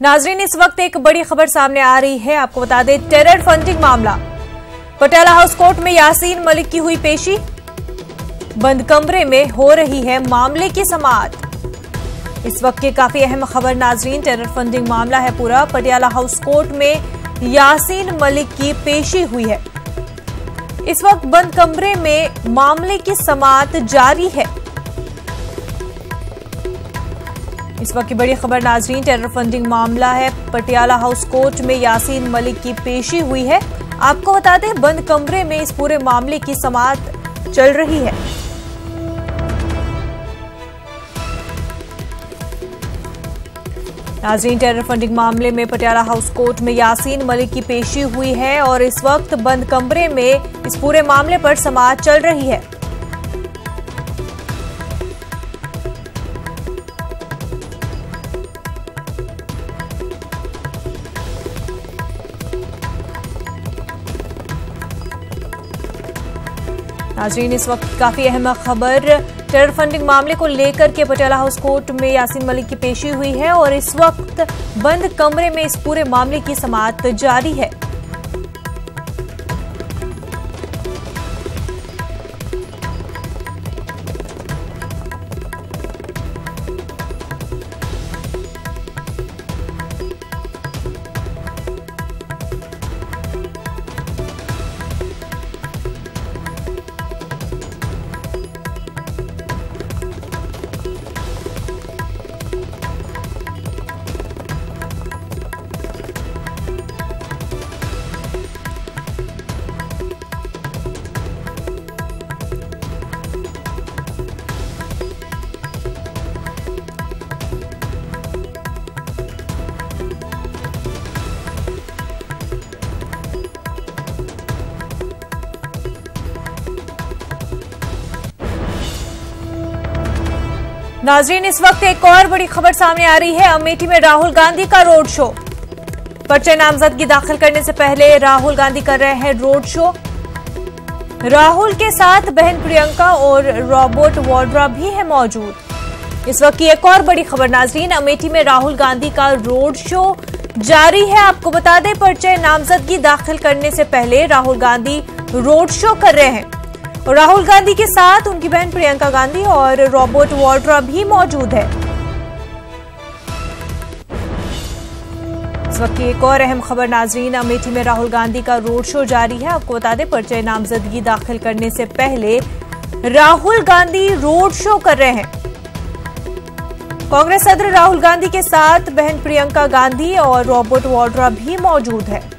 नाजरीन, इस वक्त एक बड़ी खबर सामने आ रही है। आपको बता दें, टेरर फंडिंग मामला। पटियाला हाउस कोर्ट में यासीन मलिक की हुई पेशी। बंद कमरे में हो रही है मामले की समाअत। इस वक्त की काफी अहम खबर नाजरीन, टेरर फंडिंग मामला है पूरा। पटियाला हाउस कोर्ट में यासीन मलिक की पेशी हुई है। इस वक्त बंद कमरे में मामले की समाअत जारी है। इस वक्त की बड़ी खबर नाजरीन, टेरर फंडिंग मामला है। पटियाला हाउस कोर्ट में यासीन मलिक की पेशी हुई है। आपको बता दें, बंद कमरे में इस पूरे मामले की समाअत चल रही है। नाजरीन, टेरर फंडिंग मामले में पटियाला हाउस कोर्ट में यासीन मलिक की पेशी हुई है और इस वक्त बंद कमरे में इस पूरे मामले पर समाअत चल रही है। नाजरीन, इस वक्त काफी अहम खबर, टेरर फंडिंग मामले को लेकर के पटियाला हाउस कोर्ट में यासीन मलिक की पेशी हुई है और इस वक्त बंद कमरे में इस पूरे मामले की समाअत जारी है। नाजरीन, इस वक्त एक और बड़ी खबर सामने आ रही है। अमेठी में राहुल गांधी का रोड शो। पर्चे नामजदगी दाखिल करने से पहले राहुल गांधी कर रहे हैं रोड शो। राहुल के साथ बहन प्रियंका और रॉबर्ट वाड्रा भी है मौजूद। इस वक्त की एक और बड़ी खबर नाजरीन, अमेठी में राहुल गांधी का रोड शो जारी है। आपको बता दें, पर्चे नामजदगी दाखिल करने से पहले राहुल गांधी रोड शो कर रहे हैं और राहुल गांधी के साथ उनकी बहन प्रियंका गांधी और रॉबर्ट वाड्रा भी मौजूद है। इस वक्त की एक और अहम खबर नाजरीन, अमेठी में राहुल गांधी का रोड शो जारी है। आपको बता दें, पर्चे नामजदगी दाखिल करने से पहले राहुल गांधी रोड शो कर रहे हैं। कांग्रेस सदर राहुल गांधी के साथ बहन प्रियंका गांधी और रॉबर्ट वाड्रा भी मौजूद है।